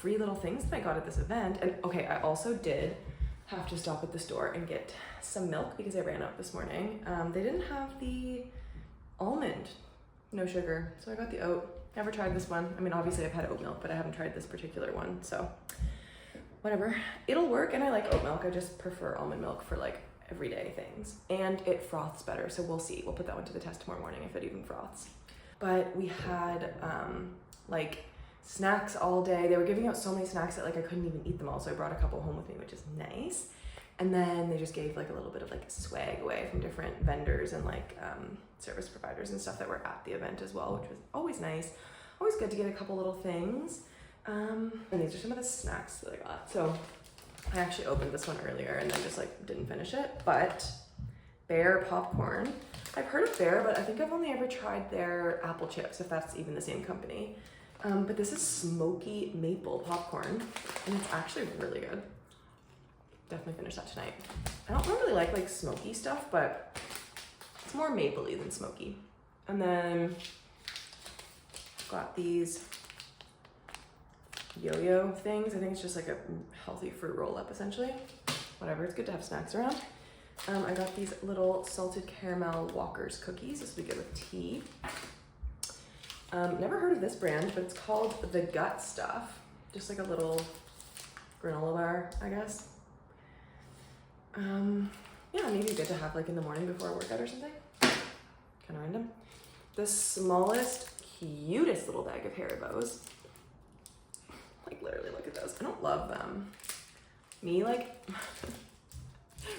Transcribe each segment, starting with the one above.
free little things that I got at this event. And okay, I also did have to stop at the store and get some milk because I ran out this morning. They didn't have the almond, no sugar, so I got the oat. Never tried this one. I mean, obviously I've had oat milk, but I haven't tried this particular one, so whatever. It'll work, and I like oat milk. I just prefer almond milk for like everyday things, and it froths better, so we'll see. We'll put that one to the test tomorrow morning if it even froths. But we had like snacks all day. They were giving out so many snacks that like I couldn't even eat them all, so I brought a couple home with me, which is nice. And then they just gave like a little bit of like swag away from different vendors and like service providers and stuff that were at the event as well, which was always nice. Always good to get a couple little things. And these are some of the snacks that I got. So I actually opened this one earlier and then just like didn't finish it, but Bear popcorn. I've heard of Bear, but I think I've only ever tried their apple chips, if that's even the same company. But this is smoky maple popcorn, and it's actually really good. Definitely finish that tonight. I don't normally like smoky stuff, but it's more mapley than smoky. And then got these yo-yo things. I think it's just like a healthy fruit roll-up essentially. Whatever, it's good to have snacks around. I got these little salted caramel Walker's cookies. This will be good with tea. Never heard of this brand, but it's called The Gut Stuff. Just like a little granola bar, I guess. Yeah, maybe good to have like in the morning before a workout or something. Kind of random. The smallest, cutest little bag of Haribos. Like literally look at those. I don't love them. Me like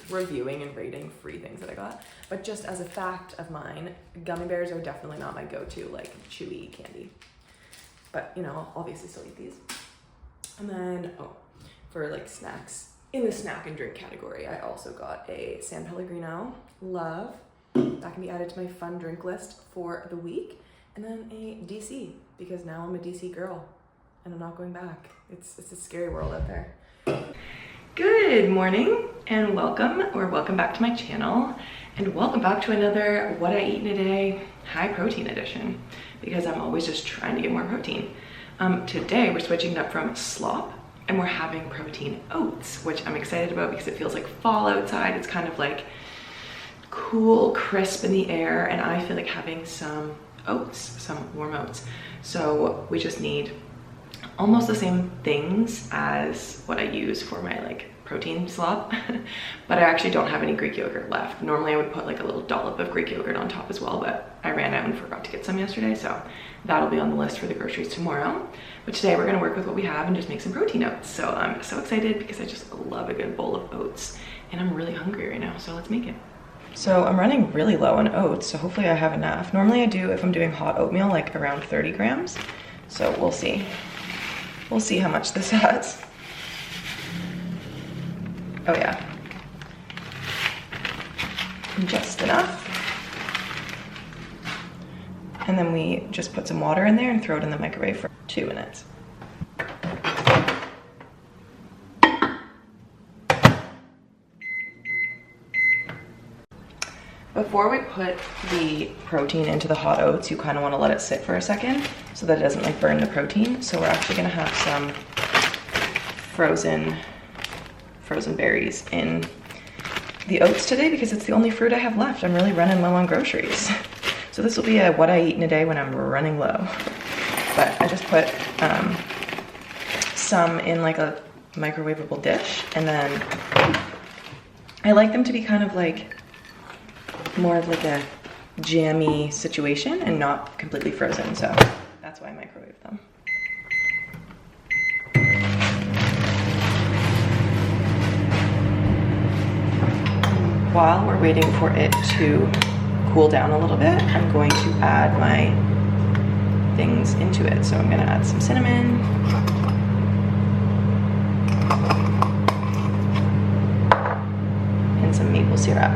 reviewing and rating free things that I got. But just as a fact of mine, gummy bears are definitely not my go-to like chewy candy. But you know, I'll obviously still eat these. And then, for like snacks, in the snack and drink category, I also got a San Pellegrino Love. That can be added to my fun drink list for the week. And then a DC, because now I'm a DC girl and I'm not going back. It's a scary world out there. Good morning and welcome back to my channel, and welcome back to another What I Eat in a Day high protein edition, because I'm always just trying to get more protein. Today we're switching up from slop and we're having protein oats, which I'm excited about because it feels like fall outside. It's kind of like cool, crisp in the air, and I feel like having some oats, some warm oats. So we just need almost the same things as what I use for my like protein slop, but I actually don't have any Greek yogurt left. Normally I would put like a little dollop of Greek yogurt on top as well, but I ran out and forgot to get some yesterday, so that'll be on the list for the groceries tomorrow. But today we're gonna work with what we have and just make some protein oats. So I'm so excited because I just love a good bowl of oats, and I'm really hungry right now, so let's make it. So I'm running really low on oats, so hopefully I have enough. Normally I do, if I'm doing hot oatmeal, like around 30 grams. So we'll see. We'll see how much this has. Oh yeah. Just enough. And then we just put some water in there and throw it in the microwave for 2 minutes. Before we put the protein into the hot oats, you kind of want to let it sit for a second so that it doesn't like burn the protein. So we're actually going to have some frozen berries in the oats today because it's the only fruit I have left. I'm really running low on groceries. So this will be a what I eat in a day when I'm running low. But I just put some in like a microwavable dish, and then I like them to be kind of like more of like a jammy situation and not completely frozen, so that's why I microwave them. While we're waiting for it to cool down a little bit, I'm going to add my things into it. So I'm going to add some cinnamon, and some maple syrup.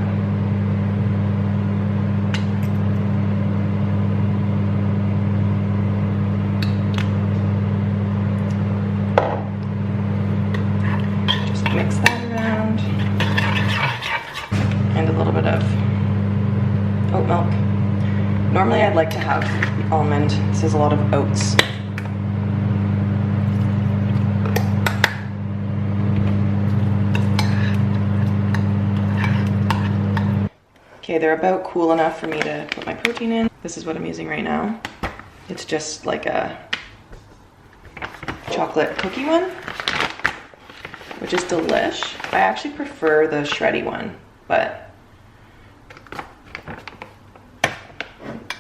Just mix that around. And a little bit of oat milk. Normally I'd like to have almond. This is a lot of oats. Okay, they're about cool enough for me to put my protein in. This is what I'm using right now. It's just like a chocolate cookie one, which is delish. I actually prefer the shreddy one, but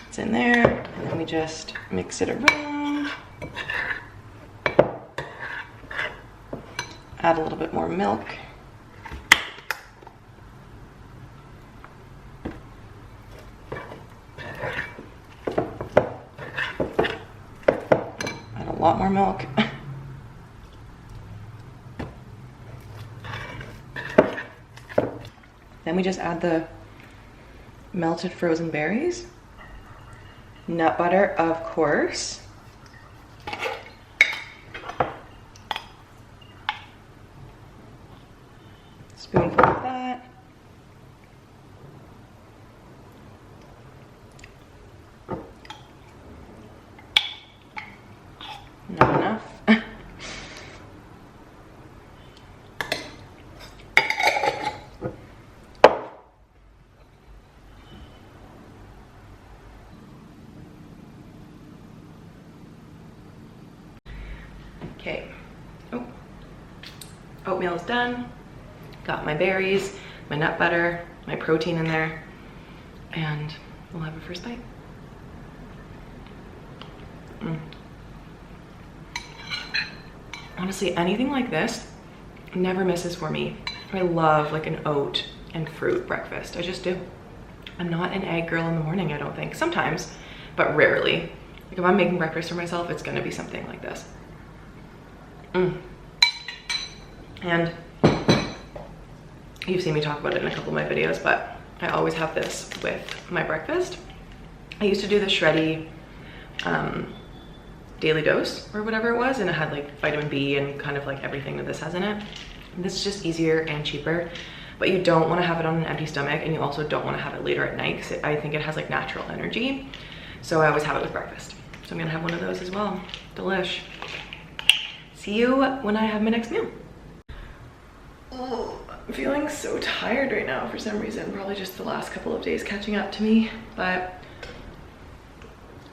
it's in there. And then we just mix it around. Add a little bit more milk. Add a lot more milk. Then we just add the melted frozen berries, nut butter, of course, spoonful of that, not enough. Okay, oatmeal is done. Got my berries, my nut butter, my protein in there, and we'll have a first bite. Honestly, anything like this never misses for me. I love like an oat and fruit breakfast. I just do. I'm not an egg girl in the morning, I don't think. Sometimes, but rarely. Like if I'm making breakfast for myself, it's gonna be something like this. And you've seen me talk about it in a couple of my videos, but I always have this with my breakfast. I used to do the shreddy daily dose or whatever it was, and it had like vitamin B and kind of like everything that this has in it. And this is just easier and cheaper, but you don't want to have it on an empty stomach, and you also don't want to have it later at night because I think it has like natural energy. So I always have it with breakfast. So I'm gonna have one of those as well. Delish. See you when I have my next meal. Oh, I'm feeling so tired right now for some reason. Probably just the last couple of days catching up to me, but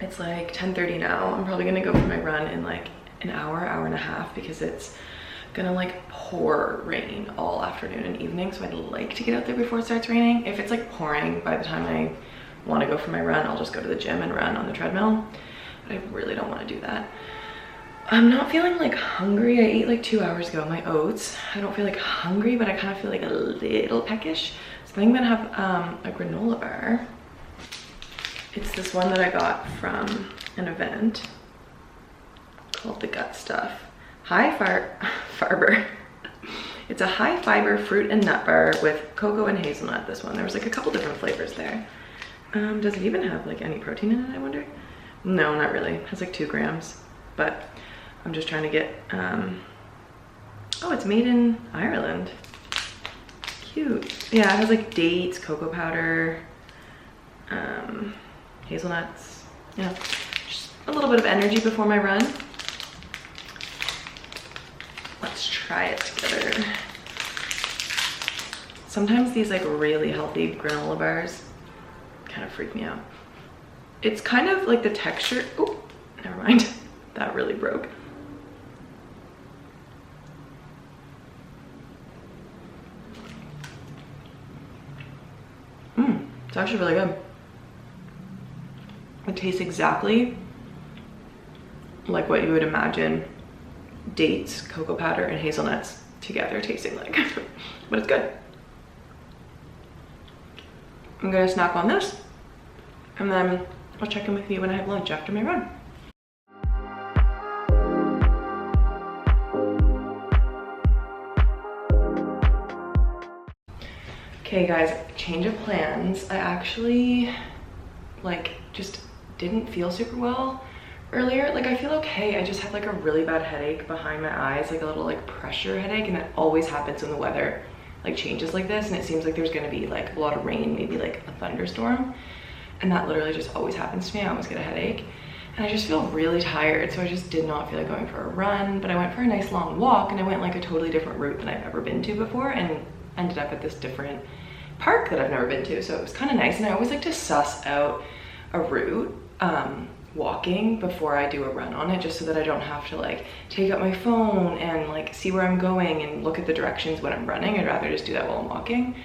it's like 10:30 now. I'm probably gonna go for my run in like an hour, hour and a half, because it's gonna like pour rain all afternoon and evening. So I'd like to get out there before it starts raining. If it's like pouring by the time I wanna go for my run, I'll just go to the gym and run on the treadmill. But I really don't wanna do that. I'm not feeling like hungry. I ate like 2 hours ago my oats. I don't feel like hungry, but I kind of feel like a little peckish. So I think I'm gonna have a granola bar. It's this one that I got from an event called the Gut Stuff. Fiber. It's a high fiber fruit and nut bar with cocoa and hazelnut, this one. There was like a couple different flavors there. Does it even have like any protein in it, I wonder? No, not really. It has like 2 grams, but I'm just trying to get, oh, it's made in Ireland. Cute. Yeah, it has like dates, cocoa powder, hazelnuts. Yeah, just a little bit of energy before my run. Let's try it together. Sometimes these like really healthy granola bars kind of freak me out. It's kind of like the texture, oh, never mind. That really broke. It's actually really good. It tastes exactly like what you would imagine dates, cocoa powder, and hazelnuts together tasting like, but it's good. I'm gonna snack on this, and then I'll check in with you when I have lunch after my run. Okay guys, change of plans. I actually like just didn't feel super well earlier. Like I feel okay, I just had like a really bad headache behind my eyes, like a little like pressure headache, and that always happens when the weather like changes like this, and it seems like there's gonna be like a lot of rain, maybe like a thunderstorm, and that literally just always happens to me. I always get a headache, and I just feel really tired, so I just did not feel like going for a run. But I went for a nice long walk, and I went like a totally different route than I've ever been to before, and ended up at this different park that I've never been to, so it was kind of nice. And I always like to suss out a route walking before I do a run on it, just so that I don't have to like take out my phone and like see where I'm going and look at the directions when I'm running. I'd rather just do that while I'm walking.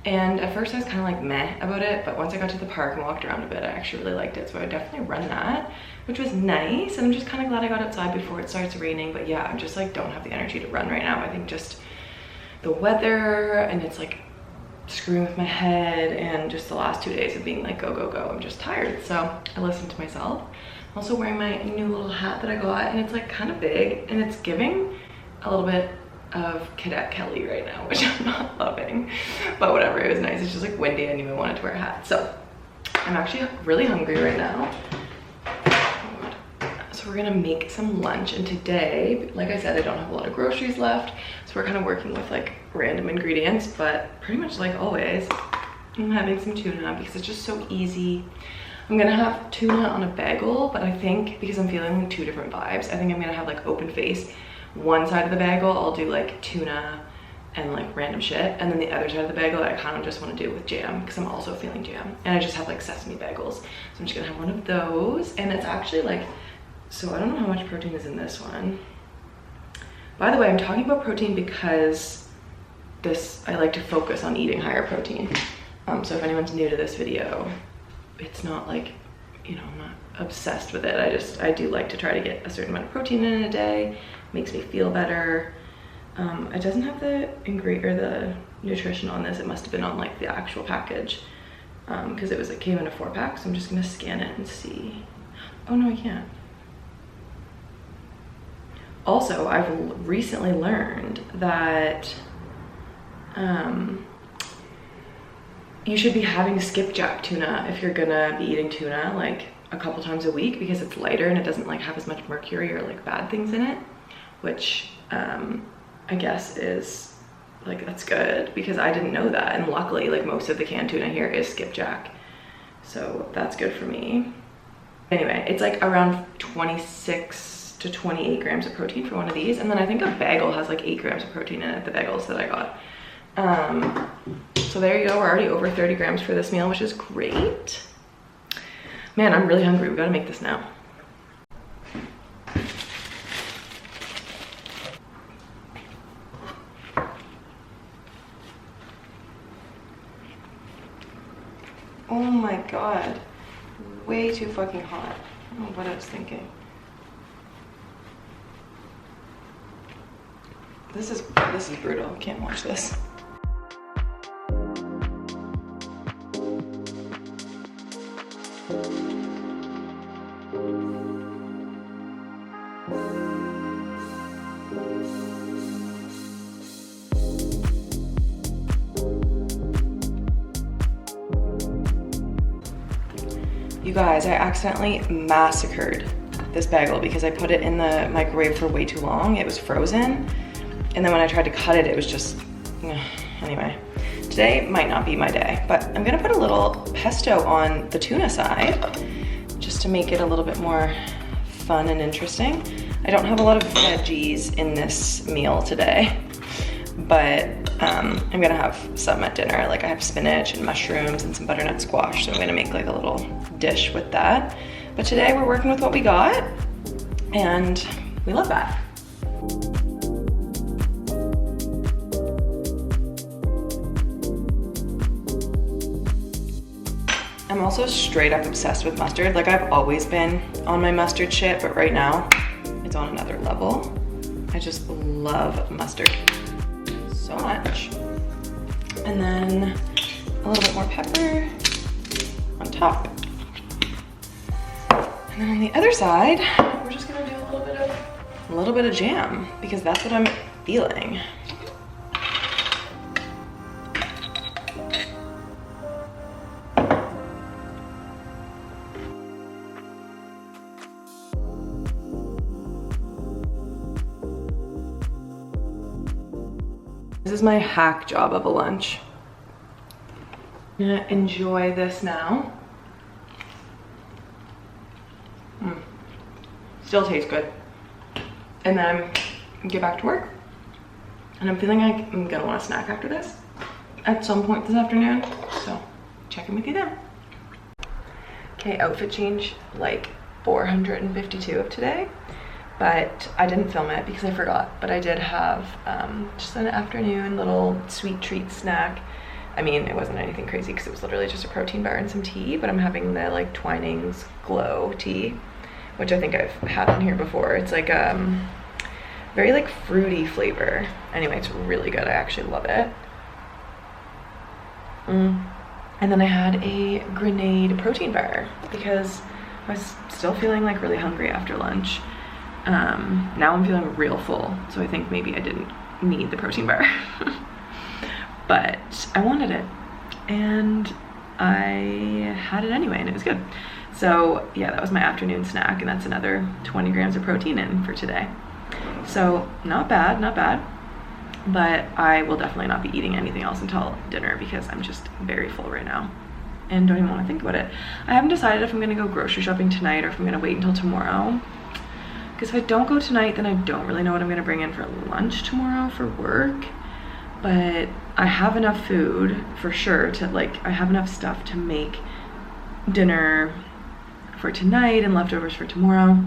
And at first I was kind of like meh about it, but once I got to the park and walked around a bit, I actually really liked it. So I would definitely run that, which was nice. And I'm just kind of glad I got outside before it starts raining. But yeah, I'm just like don't have the energy to run right now. I think just the weather, and it's like screwing with my head, and just the last 2 days of being like go go go, I'm just tired. So I listened to myself. I'm also wearing my new little hat that I got, and it's like kind of big, and it's giving a little bit of Cadet Kelly right now, which I'm not loving, but whatever, it was nice. It's just like windy. I knew I wanted to wear a hat. So I'm actually really hungry right now. So we're gonna make some lunch, and today, like I said, I don't have a lot of groceries left, so we're kind of working with like random ingredients, but pretty much like always, I'm having some tuna because it's just so easy. I'm gonna have tuna on a bagel, but I think because I'm feeling like two different vibes, I think I'm gonna have like open face. One side of the bagel I'll do like tuna and like random shit, and then the other side of the bagel I kind of just want to do with jam because I'm also feeling jam, and I just have like sesame bagels, so I'm just gonna have one of those. And it's actually like, so I don't know how much protein is in this one. By the way, I'm talking about protein because I like to focus on eating higher protein. So if anyone's new to this video, it's not like, you know, I'm not obsessed with it. I do like to try to get a certain amount of protein in a day. Makes me feel better. It doesn't have the ingredient or the nutrition on this. It must have been on like the actual package, because it came in a 4-pack. So I'm just gonna scan it and see. Oh no, I can't. Also, I've recently learned that you should be having skipjack tuna if you're gonna be eating tuna like a couple times a week, because it's lighter and it doesn't like have as much mercury or like bad things in it, which I guess is like, that's good, because I didn't know that. And luckily like most of the canned tuna here is skipjack, so that's good for me. Anyway, it's like around 26 to 28 grams of protein for one of these, and then I think a bagel has like 8 grams of protein in it, the bagels that I got. So there you go, we're already over 30 grams for this meal, which is great. Man, I'm really hungry. We gotta make this now. Oh my god, way too fucking hot. I don't know what I was thinking. This is brutal. I can't watch this. You guys, I accidentally massacred this bagel because I put it in the microwave for way too long. It was frozen. And then when I tried to cut it, it was just, anyway. Today might not be my day, but I'm gonna put a little pesto on the tuna side just to make it a little bit more fun and interesting. I don't have a lot of veggies in this meal today, but I'm gonna have some at dinner. Like I have spinach and mushrooms and some butternut squash, so I'm gonna make like a little dish with that. But today we're working with what we got, and we love that. I'm also straight up obsessed with mustard. Like I've always been on my mustard shit, but right now it's on another level. I just love mustard so much. And then a little bit more pepper on top. And then on the other side, we're just gonna do a little bit of jam, because that's what I'm feeling. This is my hack job of a lunch. I'm gonna enjoy this now. Still tastes good. And then get back to work. And I'm feeling like I'm gonna want a snack after this. at some point this afternoon, so check in with you then. Okay, outfit change like 452 of today, but I didn't film it because I forgot, but I did have just an afternoon little sweet treat snack. I mean, it wasn't anything crazy because it was literally just a protein bar and some tea, but I'm having the like Twinings Glow tea, which I think I've had on here before. It's like very like fruity flavor. Anyway, it's really good. I actually love it. And then I had a grenade protein bar because I was still feeling like really hungry after lunch. Now I'm feeling real full, so I think maybe I didn't need the protein bar. But I wanted it and I had it anyway and it was good. So yeah, that was my afternoon snack, and that's another 20 grams of protein in for today. So not bad, not bad. But I will definitely not be eating anything else until dinner because I'm just very full right now and don't even want to think about it. I haven't decided if I'm gonna go grocery shopping tonight or if I'm gonna wait until tomorrow. Because if I don't go tonight, then I don't really know what I'm gonna bring in for lunch tomorrow for work. But I have enough food for sure to like, I have enough stuff to make dinner for tonight and leftovers for tomorrow.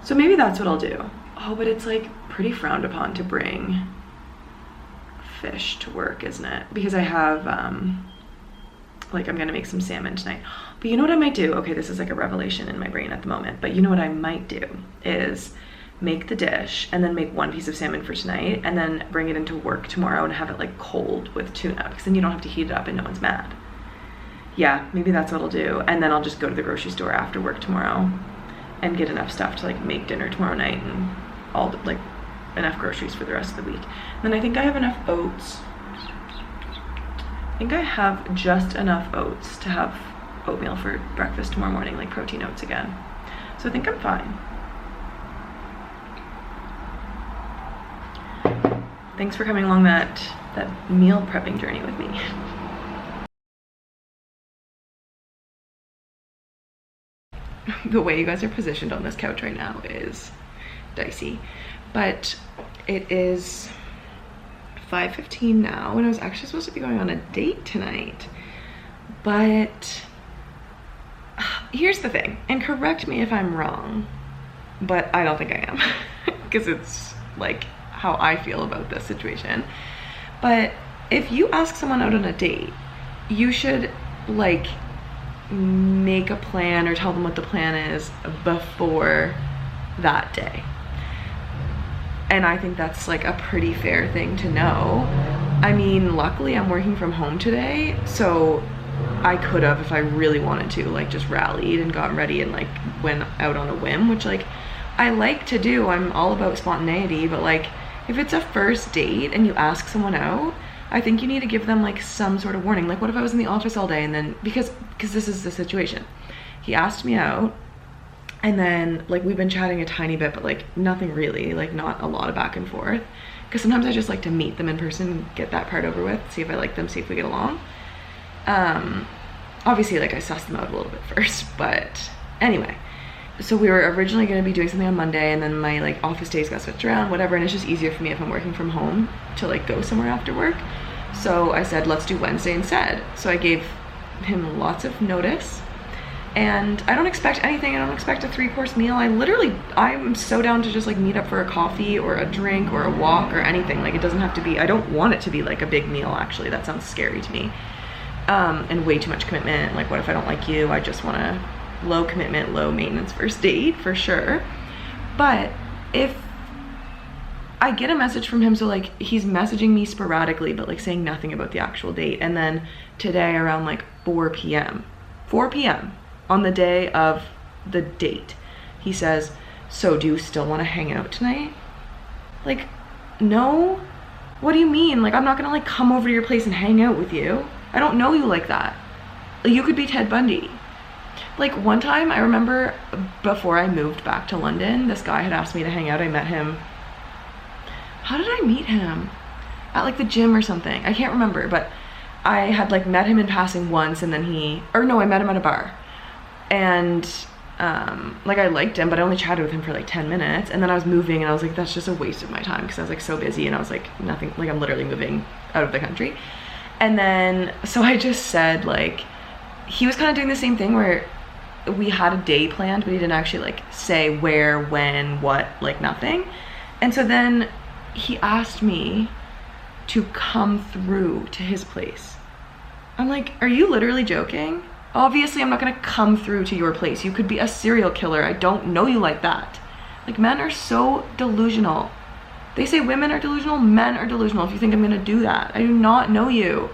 So maybe that's what I'll do. Oh, but it's like pretty frowned upon to bring fish to work, isn't it? Because I have like I'm gonna make some salmon tonight. But you know what I might do? Okay, this is like a revelation in my brain at the moment, but you know what I might do is make the dish and then make one piece of salmon for tonight and then bring it into work tomorrow and have it like cold with tuna, because then you don't have to heat it up and no one's mad. Yeah, maybe that's what I'll do. And then I'll just go to the grocery store after work tomorrow and get enough stuff to like make dinner tomorrow night and all the, like enough groceries for the rest of the week. And then I think I have enough oats. I think I have just enough oats to have oatmeal for breakfast tomorrow morning, like protein oats again. So I think I'm fine. Thanks for coming along that meal prepping journey with me. The way you guys are positioned on this couch right now is dicey, but it is 5:15 now and I was actually supposed to be going on a date tonight. But here's the thing, and correct me if I'm wrong, but I don't think I am because it's like how I feel about this situation. But if you ask someone out on a date, you should like make a plan or tell them what the plan is before that day. And I think that's like a pretty fair thing to know. I mean, luckily I'm working from home today, so I could have, if I really wanted to, like just rallied and got ready and like went out on a whim, which like I like to do. I'm all about spontaneity, but like if it's a first date and you ask someone out, I think you need to give them like some sort of warning. Like what if I was in the office all day and then, because this is the situation. He asked me out and then like we've been chatting a tiny bit, but like nothing really, like not a lot of back and forth. Because sometimes I just like to meet them in person and get that part over with, see if I like them, see if we get along. Obviously like I sussed them out a little bit first, but anyway. So we were originally going to be doing something on Monday and then my like office days got switched around, whatever, and it's just easier for me if I'm working from home to like go somewhere after work. So I said, let's do Wednesday instead. So I gave him lots of notice and I don't expect anything. I don't expect a 3-course meal. I'm so down to just like meet up for a coffee or a drink or a walk or anything. Like it doesn't have to be, I don't want it to be like a big meal actually. That sounds scary to me. And way too much commitment. Like what if I don't like you? I just want to low commitment, low maintenance first date for sure. But if I get a message from him, so like he's messaging me sporadically but like saying nothing about the actual date, and then today around like 4 p.m. on the day of the date he says, so do you still want to hang out tonight? Like, no, what do you mean? Like I'm not gonna like come over to your place and hang out with you. I don't know you like that. You could be Ted Bundy. Like one time I remember before I moved back to London, this guy had asked me to hang out. I met him, how did I meet him? At like the gym or something, I can't remember, but I had like met him in passing once and then I met him at a bar and like I liked him, but I only chatted with him for like 10 minutes and then I was moving and I was like, that's just a waste of my time because I was like so busy and I was like nothing, like I'm literally moving out of the country. And then, so I just said, like, he was kind of doing the same thing where we had a day planned, but he didn't actually like say where, when, what, like nothing. And so then he asked me to come through to his place. I'm like, are you literally joking? Obviously, I'm not gonna come through to your place. You could be a serial killer. I don't know you like that. Like, men are so delusional. They say women are delusional, men are delusional if you think I'm gonna do that. I do not know you.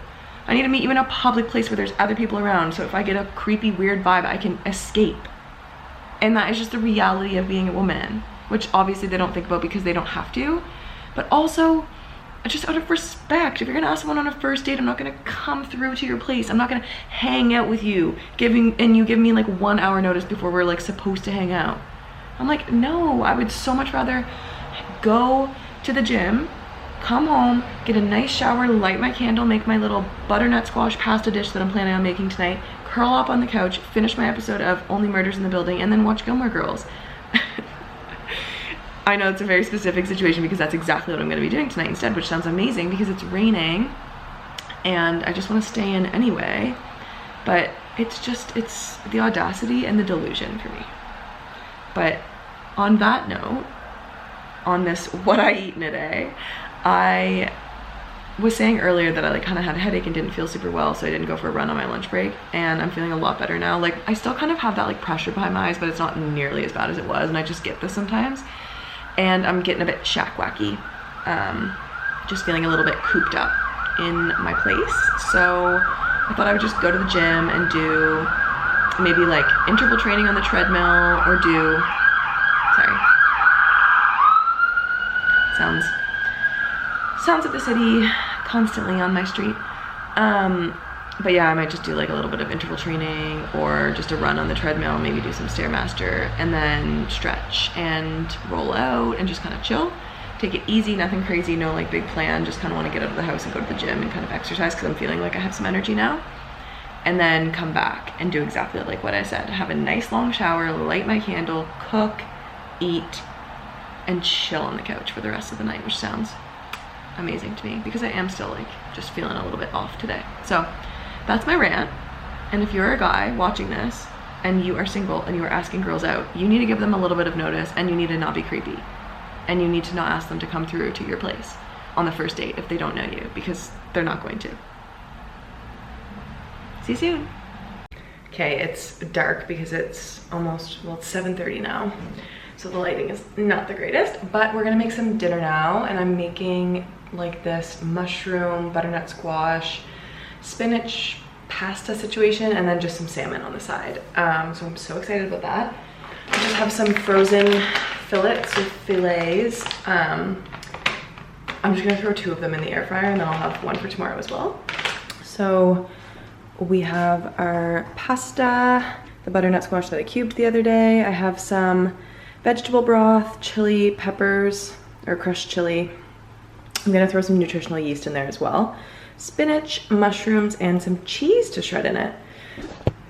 I need to meet you in a public place where there's other people around, so if I get a creepy, weird vibe, I can escape. And that is just the reality of being a woman, which obviously they don't think about because they don't have to. But also, just out of respect, if you're gonna ask someone on a first date, I'm not gonna come through to your place. I'm not gonna hang out with you, and you give me like 1 hour notice before we're like supposed to hang out. I'm like, no, I would so much rather go to the gym, come home, get a nice shower, light my candle, make my little butternut squash pasta dish that I'm planning on making tonight, curl up on the couch, finish my episode of Only Murders in the Building, and then watch Gilmore Girls. I know it's a very specific situation because that's exactly what I'm going to be doing tonight instead, which sounds amazing because it's raining and I just want to stay in anyway. But it's the audacity and the delusion for me. But on that note, on this what I eat in a day, I was saying earlier that I like kind of had a headache and didn't feel super well, so I didn't go for a run on my lunch break, and I'm feeling a lot better now. Like, I still kind of have that like pressure behind my eyes, but it's not nearly as bad as it was, and I just get this sometimes. And I'm getting a bit shack-wacky, just feeling a little bit cooped up in my place. So I thought I would just go to the gym and do maybe like interval training on the treadmill, or do, sorry, sounds of the city constantly on my street. But yeah, I might just do like a little bit of interval training or just a run on the treadmill, maybe do some Stairmaster, and then stretch and roll out and just kind of chill. Take it easy, nothing crazy, no like big plan, just kind of want to get out of the house and go to the gym and kind of exercise because I'm feeling like I have some energy now. And then come back and do exactly like what I said. Have a nice long shower, light my candle, cook, eat, and chill on the couch for the rest of the night, which sounds amazing to me because I am still like just feeling a little bit off today. So that's my rant. And if you're a guy watching this and you are single and you are asking girls out, you need to give them a little bit of notice, and you need to not be creepy, and you need to not ask them to come through to your place on the first date if they don't know you, because they're not going to. See you soon. Okay, it's dark because it's almost, well, it's 7:30 now, so the lighting is not the greatest, but we're gonna make some dinner now, and I'm making like this mushroom, butternut squash, spinach pasta situation, and then just some salmon on the side. So I'm so excited about that. I just have some frozen fillets or fillets. I'm just gonna throw 2 of them in the air fryer, and then I'll have 1 for tomorrow as well. So we have our pasta, the butternut squash that I cubed the other day. I have some vegetable broth, chili, peppers, or crushed chili. I'm gonna throw some nutritional yeast in there as well. Spinach, mushrooms, and some cheese to shred in it.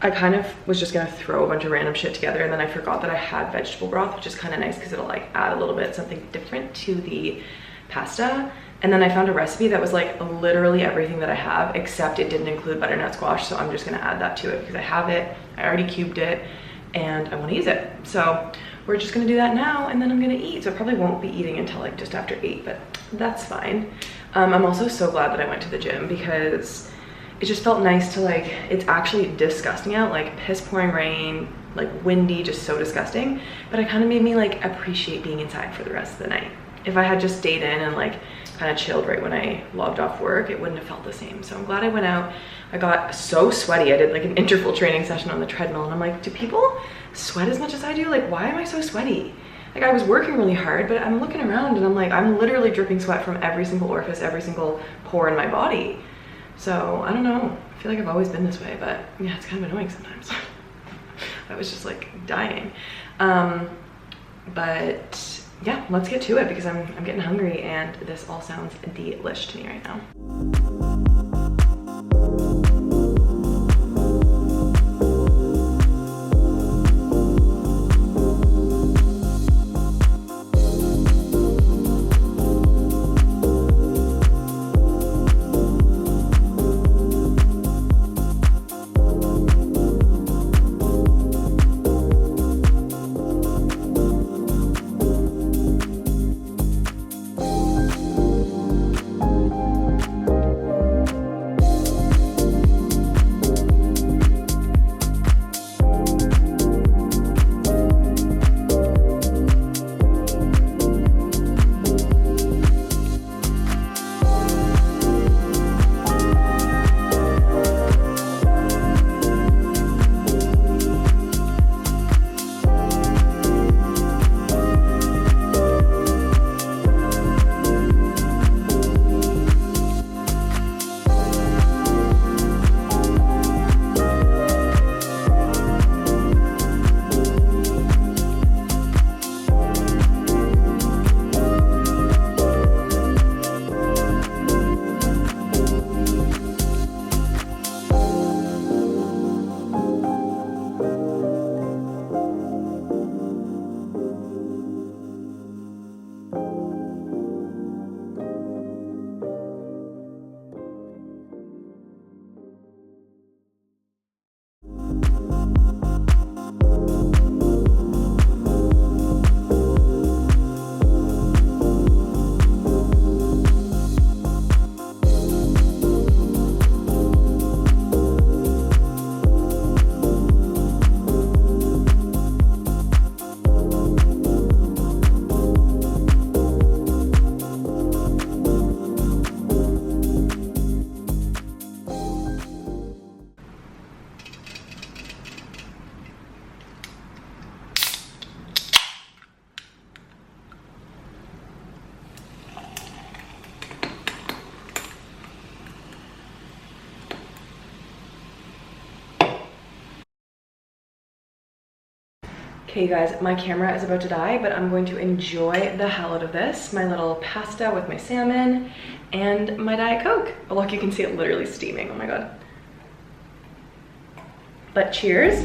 I kind of was just gonna throw a bunch of random shit together, and then I forgot that I had vegetable broth, which is kind of nice because it'll like add a little bit something different to the pasta. And then I found a recipe that was like literally everything that I have, except it didn't include butternut squash, so I'm just gonna add that to it because I have it, I already cubed it, and I wanna use it. So we're just gonna do that now, and then I'm gonna eat. So I probably won't be eating until like just after 8, but that's fine. I'm also so glad that I went to the gym because it just felt nice to like, it's actually disgusting out, like piss pouring rain, like windy, just so disgusting. But it kind of made me like appreciate being inside for the rest of the night. If I had just stayed in and like kind of chilled right when I logged off work, it wouldn't have felt the same. So I'm glad I went out. I got so sweaty. I did like an interval training session on the treadmill, and I'm like, do people sweat as much as I do? Like, why am I so sweaty? Like, I was working really hard, but I'm looking around and I'm like, I'm literally dripping sweat from every single orifice, every single pore in my body. So I don't know, I feel like I've always been this way, but yeah, it's kind of annoying sometimes. I was just like dying. But yeah, let's get to it because I'm getting hungry, and this all sounds delish to me right now. Okay, you guys, my camera is about to die, but I'm going to enjoy the hell out of this. My little pasta with my salmon and my Diet Coke. Oh, look, you can see it literally steaming. Oh my God. But cheers.